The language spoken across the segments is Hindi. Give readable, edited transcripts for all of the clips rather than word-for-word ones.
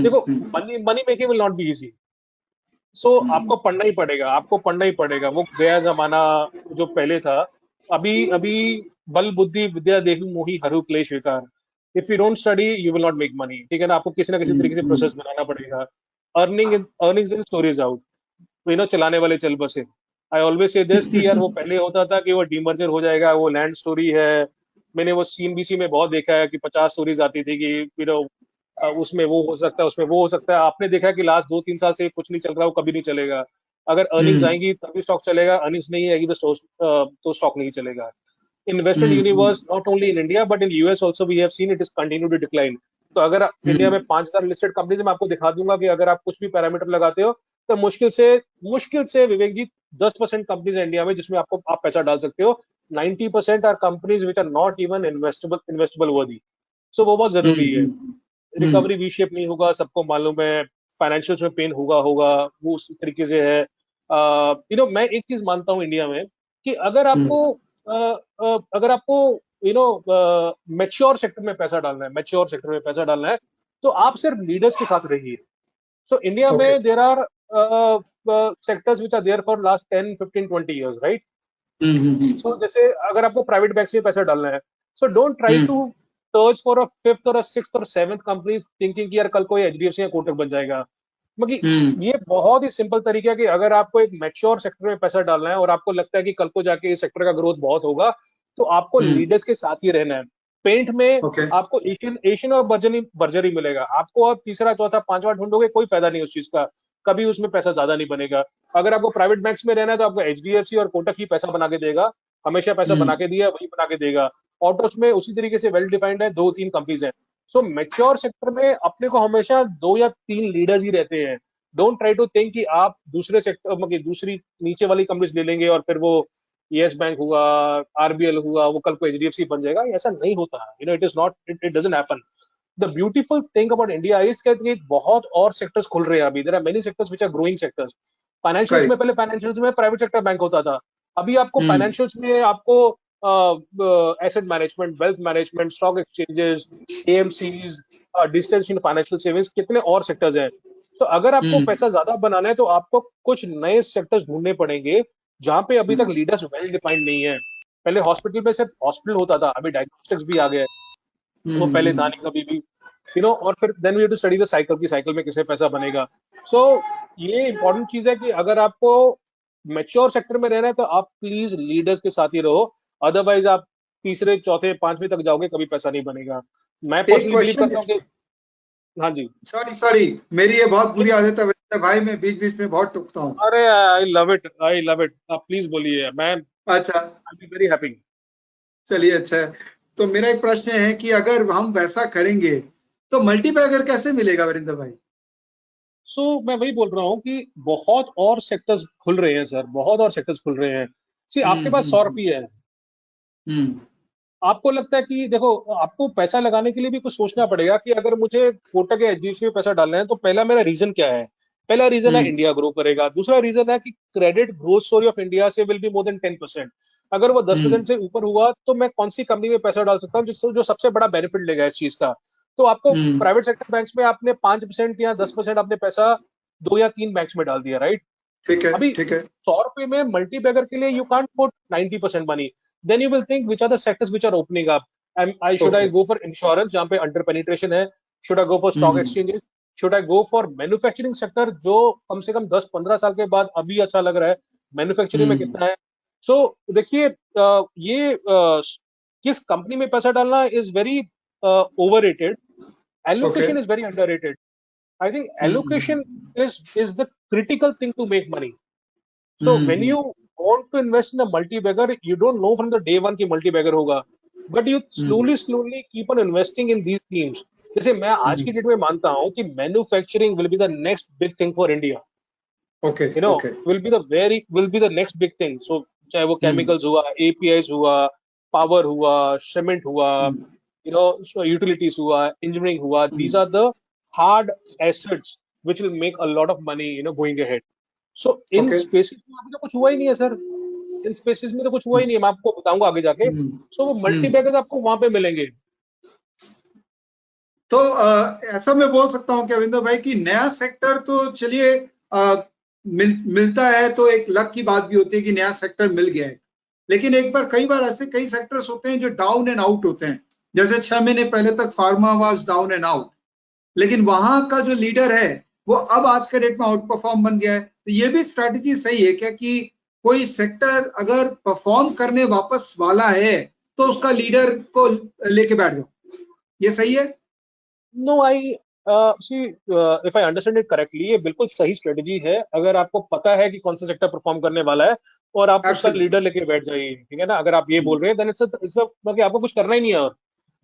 देखो money money making will not be easy. So आपको पढ़ना ही पड़ेगा, आपको पढ़ना ही पड़ेगा। वो गया जमाना जो पहले था। अभी अभी बल बुद्धि विद्या देहु मोहि हरु क्लेश विकार। If you don't study you will not make money, ठीक है ना। आपको किसी ना किसी तरीके से प्रोसेस बनाना पड़ेगा। अर्निंग इन स्टोरीज आउट, चलाने वाले चल बसे। आई ऑलवेज से दिस कि यार वो पहले होता था कि वो डीमर्जर हो जाएगा, वो लैंड स्टोरी है। मैंने वो सीएनबीसी में बहुत देखा है कि 50 स्टोरीज आती थी कि उसमें वो हो सकता है, उसमें वो हो सकता है। आपने देखा है कि लास्ट 2-3 साल से कुछ नहीं चल रहा, वो कभी नहीं चलेगा। अगर अर्निंग्स आएंगी तभी स्टॉक चलेगा, अर्निंग्स नहीं आएगी तो स्टॉक नहीं चलेगा। Investment universe not only in India but in US also we have seen it is continue to decline. तो अगर इंडिया में 5,000 लिस्टेड कंपनीज, मैं आपको दिखा दूंगा कि अगर आप कुछ भी पैरामीटर लगाते हो तो मुश्किल से विवेक जी 10% कंपनीज है इंडिया में जिसमें आपको आप पैसा डाल सकते हो। 90% are companies which are not even investable worthy. So वो बहुत जरूरी है। रिकवरी वी शेप नहीं होगा, सबको मालूम है। फाइनेंशियल्स में पेन होगा होगा, वो उस तरीके से है। मैं एक चीज मानता हूँ इंडिया में कि अगर आपको मैच्योर सेक्टर में पैसा डालना है, मैच्योर सेक्टर में पैसा डालना है, तो आप सिर्फ लीडर्स के साथ रहिए। So India okay. में there are sectors which are there for last 10, 15, 20 years, right. So जैसे अगर आपको प्राइवेट बैंक्स में पैसा डालना है, so don't try to search for a fifth और अ सिक्स्थ और सेवेंथ कंपनी थिंकिंग कि यार कल को एचडीएफसी या कोटक बन जाएगा। मतलब ये बहुत ही सिंपल तरीका है कि अगर आपको एक मैच्योर सेक्टर में पैसा डालना है और आपको लगता है कि कल को जाके इस सेक्टर का ग्रोथ बहुत होगा, तो आपको लीडर्स के साथ ही रहना है। पेंट में ओके। आपको एशियन एशियन और बर्जरी मिलेगा। आपको अब तीसरा चौथा पांचवा ढूंढोगे, कोई फायदा नहीं उस चीज का, कभी उसमें पैसा ज्यादा नहीं बनेगा। अगर आपको प्राइवेट बैंक्स में रहना है तो आपको एचडीएफसी और कोटक ही पैसा बना के देगा, हमेशा पैसा बना के दिया वही बना के देगा। ऑटोस में उसी तरीके से वेल डिफाइंड है, 2-3 कंपनीज है। सो मैच्योर सेक्टर में अपने को हमेशा 2 या 3 लीडर्स ही रहते हैं। डोंट ट्राई टू थिंक कि आप दूसरे सेक्टर मतलब दूसरी नीचे वाली कंपनीज ले लेंगे और फिर वो येस बैंक हुआ, आरबीएल हुआ, वो कल को एचडीएफसी बन जाएगा। ऐसा नहीं होता। It is not, it doesn't happen. The beautiful thing about India is कि बहुत और सेक्टर्स खुल रहे हैं अभी। There are many sectors which are growing sectors. Financials में करेक्ट। पहले फाइनेंशियल्स में प्राइवेट सेक्टर बैंक होता था। अभी आपको फाइनेंशियल्स में आपको asset management, wealth management, stock exchanges, AMCs, digital financial savings, कितने और सेक्टर्स हैं। तो अगर आपको पैसा ज्यादा बनाना है तो आपको कुछ नए सेक्टर्स ढूंढने पड़ेंगे जहां पे अभी तक लीडर्स वेल डिफाइंड नहीं है। पहले हॉस्पिटल में सिर्फ हॉस्पिटल होता था, अभी डायग्नोस्टिक्स भी आ गया है। वो पहले था नहीं कभी भी। और फिर then we have to study the cycle की साइकिल में किससे पैसा बनेगा। सो ये इंपॉर्टेंट चीज है कि अगर आपको मैच्योर सेक्टर में रहना है तो आप प्लीज लीडर्स के साथ ही रहो। अदरवाइज आप तीसरे चौथे पांचवें तक जाओगे, कभी पैसा नहीं बनेगा। मैं एक पर्सनली बिलीव क्वेश्चन। करता हूँ कि हाँ जी। सॉरी सॉरी, मेरी ये बहुत बुरी आदत है वैसे भाई, मैं बीच बीच में बहुत टूकता हूँ। अरे I love it, I love it. आप प्लीज बोलिए, मैं अच्छा। आई बी वेरी हैप्पी। चलिए, अच्छा है। तो मेरा एक प्रश्न है कि अगर हम वैसा करेंगे तो मल्टीपैगर कैसे मिलेगा वीरेंद्र भाई? मैं वही बोल रहा हूँ कि बहुत और सेक्टर्स खुल रहे हैं सर, बहुत और सेक्टर्स खुल रहे हैं। आपके पास 100 रुपये है। हम्म आपको लगता है कि देखो, आपको पैसा लगाने के लिए भी कुछ सोचना पड़ेगा कि अगर मुझे कोटक या एचडीएफसी में पैसा डालना है तो पहला मेरा रीजन क्या है। पहला रीजन है हम्म इंडिया ग्रो करेगा। दूसरा रीजन है कि credit growth story of India से विल बी मोर देन 10%। अगर वो 10% हम्म से ऊपर हुआ तो मैं कौन सी कंपनी में पैसा डाल सकता हूँ जिससे जो सबसे बड़ा बेनिफिट लेगा इस चीज का। तो आपको हम्म प्राइवेट सेक्टर बैंक्स में आपने 5% या 10% आपने पैसा 2 या 3 बैंक्स में डाल दिया, राइट। ठीक है, अभी ठीक है। 100 रुपए में मल्टीबैगर के लिए you can't put 90% money. Then you will think which are the sectors which are opening up. I should okay. I go for insurance जहां पे अंडर पेनिट्रेशन है? Should I go for stock hmm exchanges? Should I go for manufacturing sector जो कम से कम 10-15 साल के बाद अभी अच्छा लग रहा है? मैन्युफैक्चरिंग में हम्म कितना है? सो देखिए, ये किस कंपनी में पैसा डालना is very over. Okay. Allocation is very underrated. I think allocation hmm is the critical thing to make money. So when hmm you want to invest in a multi-bagger, you don't know from the day one कि multi-bagger होगा, but you hmm slowly keep on investing in these themes. जैसे मैं आज की हम्म डेट में मानता हूँ कि manufacturing will be the next big thing for India. Okay. You know, okay. Will be the next big thing. So चाहे वो हम्म केमिकल्स हुआ, एपीआईज हुआ, पावर हुआ, सीमेंट हुआ, हम्म utilities हुआ, engineering हुआ, these hmm are the hard assets which will make a lot of money going ahead. So in okay. Spaces में अभी तो कुछ हुआ ही नहीं है सर। इन स्पेसिस में तो कुछ हुआ ही नहीं है, मैं आपको बताऊंगा आगे जाके। हम्म सो वो हम्म मल्टीबैगर्स आपको वहां पे मिलेंगे। तो ऐसा मैं बोल सकता हूँ कि अविंदर भाई कि नया सेक्टर तो चलिए मिलता है तो एक लक की बात भी होती है कि नया सेक्टर मिल गया है, लेकिन एक बार कई बार ऐसे कई सेक्टर्स होते हैं जो डाउन एंड आउट होते हैं। जैसे 6 महीने पहले तक pharma was down and out, लेकिन वहां का जो लीडर है वो अब आज के डेट में आउट परफॉर्म बन गया है। तो ये भी स्ट्रैटेजी सही है क्या कि कोई सेक्टर अगर परफॉर्म करने वापस वाला है तो उसका लीडर को लेके बैठ जाओ, ये सही है? No I see if I understand it correctly, ये बिल्कुल सही स्ट्रेटजी है अगर आपको पता है कि कौन सा सेक्टर परफॉर्म करने वाला है और आप उसका लीडर एब्सोल्युटली। लेके बैठ जाइए, ठीक है ना। अगर आप ये बोल रहे हैं देन इट्स मतलब आपको कुछ करना ही नहीं है।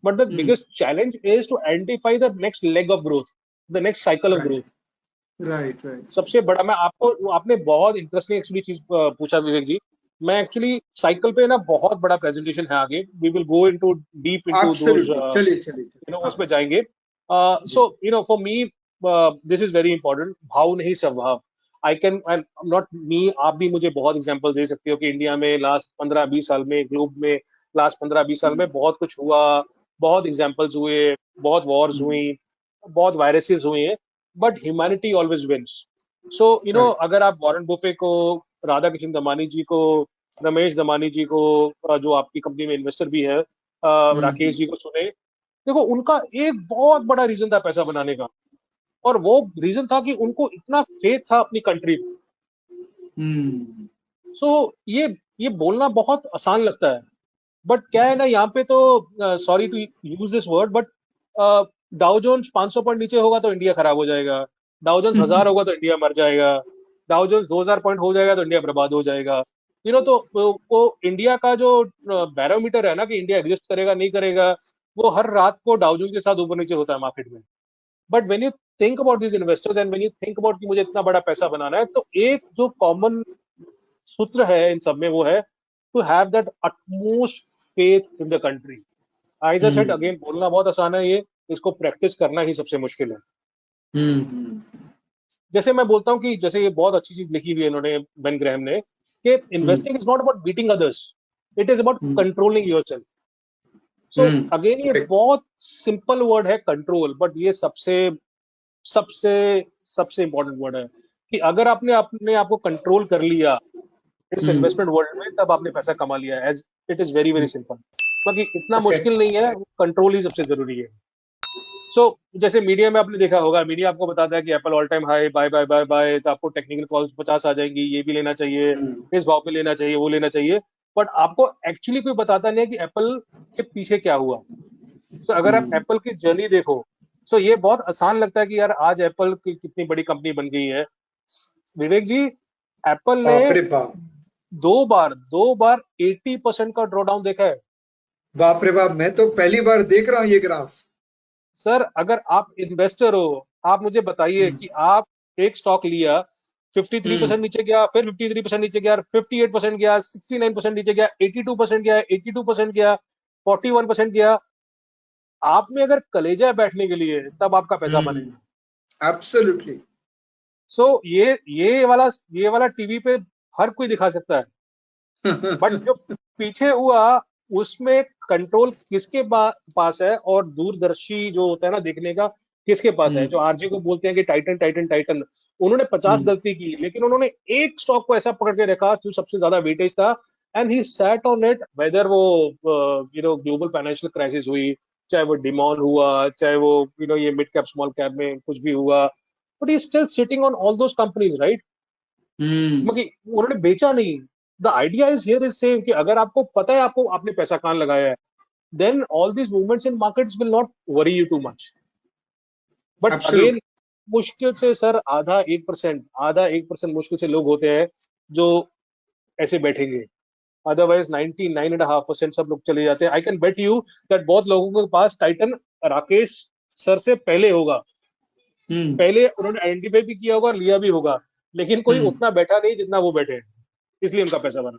But the biggest challenge is to identify the next leg of growth, the next cycle of right growth. Right right. सबसे बड़ा, मैं आपको, आपने बहुत इंटरेस्टिंग एक्चुअली चीज पूछा विवेक जी। मैं एक्चुअली साइकिल पे ना बहुत बड़ा प्रेजेंटेशन है आगे, we will go into deep into those, absolutely, चलिए चलिए चलिए, हाँ उसमें जाएंगे। जी। So for me this is very important, भाव नहीं स्वभाव। आई कैन नॉट मी, आप भी मुझे बहुत एग्जांपल दे सकते हो कि इंडिया में लास्ट 15-20 साल में, ग्लोब में लास्ट 15-20 साल में बहुत कुछ हुआ, बहुत एग्जांपल्स हुए, बहुत वॉर्स हुई, बहुत वायरसेस हुए हैं, but humanity always wins. So correct. अगर आप वॉरेन बुफे को, राधा किशन दमानी जी को, रमेश दमानी जी को, जो आपकी कंपनी में इन्वेस्टर भी है, राकेश जी को सुने, देखो उनका एक बहुत बड़ा रीजन था पैसा बनाने का, और वो रीजन था कि उनको इतना फेथ था अपनी कंट्री में। हम्म। सो ये बोलना बहुत आसान लगता है, बट क्या है ना, यहाँ पे तो, sorry to use this word, but Dow Jones 500 point नीचे होगा तो इंडिया खराब हो जाएगा, डाउ जोन्स 1000 होगा तो इंडिया मर जाएगा, डाउ जोन्स 2000 पॉइंट हो जाएगा तो इंडिया बर्बाद हो जाएगा। तो वो इंडिया का जो बैरोमीटर है ना कि इंडिया एग्जिस्ट करेगा नहीं करेगा, वो हर रात को डाउ जोन्स के साथ ऊपर नीचे होता है मार्केट में। But when you think about this investors and when you think about कि मुझे इतना बड़ा पैसा बनाना है, तो एक जो कॉमन सूत्र है इन सब में वो है to have that utmost faith in the country. I just said hmm again, बोलना बहुत आसान है, ये इसको प्रैक्टिस करना ही सबसे मुश्किल है। हम्म। जैसे मैं बोलता हूँ कि जैसे ये बहुत अच्छी चीज लिखी हुई है इन्होंने, बेन ग्रैहम ने, कि hmm investing is not about beating others, it is about controlling yourself. So again ये करेक्ट। बहुत सिंपल वर्ड है कंट्रोल, बट ये सबसे सबसे सबसे इंपॉर्टेंट वर्ड है कि अगर आपने अपने आप को कंट्रोल कर लिया इस इन्वेस्टमेंट वर्ल्ड में, तब आपने पैसा कमा लिया। As it is very very simple, बाकी इतना ओके। मुश्किल नहीं है, कंट्रोल ही सबसे जरूरी है। सो जैसे मीडिया में आपने देखा होगा, मीडिया आपको बताता है कि Apple all time high, buy buy buy buy, तो आपको टेक्निकल कॉल्स 50 आ जाएंगी, ये भी लेना चाहिए, इस भाव पे लेना चाहिए, वो लेना चाहिए। बट आपको एक्चुअली कोई बताता नहीं है कि एप्पल के पीछे क्या हुआ। तो अगर आप एप्पल की जर्नी देखो, तो ये बहुत आसान लगता है कि यार आज एप्पल की कितनी बड़ी कंपनी बन गई है। विवेक जी, एप्पल ने बाप रे बाप। 2 बार 80% का ड्रॉडाउन देखा है। बाप रे बाप, मैं तो पहली बार देख रहा हूँ ये ग्राफ। सर अगर आप इन्वेस्टर हो, आप मुझे बताइए हम्म कि आप एक स्टॉक लिया, 53% नीचे गया, फिर 53% नीचे गया, 58% गया, 69% नीचे गया, 82% गया, 82% गया, 41% गया, आप में अगर कलेजा है बैठने के लिए तब आपका पैसा बनेगा। एब्सोल्युटली। सो ये वाला टीवी पे हर कोई दिखा सकता है, बट जो पीछे हुआ उसमें कंट्रोल किसके पास है, और दूरदर्शी जो होता है ना देखने का, किसके पास है। जो आरजे को बोलते हैं कि टाइटन टाइटन टाइटन, उन्होंने 50 गलती की, लेकिन उन्होंने एक स्टॉक को ऐसा पकड़ के रखा जो सबसे ज्यादा वेटेज था, and he sat on it, whether वो ग्लोबल फाइनेंशियल क्राइसिस हुई, चाहे वो डिमॉन हुआ, चाहे वो ये मिड कैप स्मॉल कैप में कुछ भी हुआ, but he still sitting on all those companies, right. मगर उन्होंने बेचा नहीं। The idea is here is same कि अगर आपको पता है आपको आपने पैसा कहां लगाया है, then all this movements in markets will not worry you too much. But again, absolutely. मुश्किल से सर आधा 1% मुश्किल से लोग होते हैं जो ऐसे बैठेंगे, अदरवाइज 99.5% सब लोग चले जाते हैं। I can bet you that बहुत लोगों के पास टाइटन राकेश सर से पहले होगा, पहले उन्होंने आइडेंटिफाई भी किया होगा और लिया भी होगा, लेकिन कोई उतना बैठा नहीं जितना वो बैठे हैं, इसलिए उनका पैसा बना।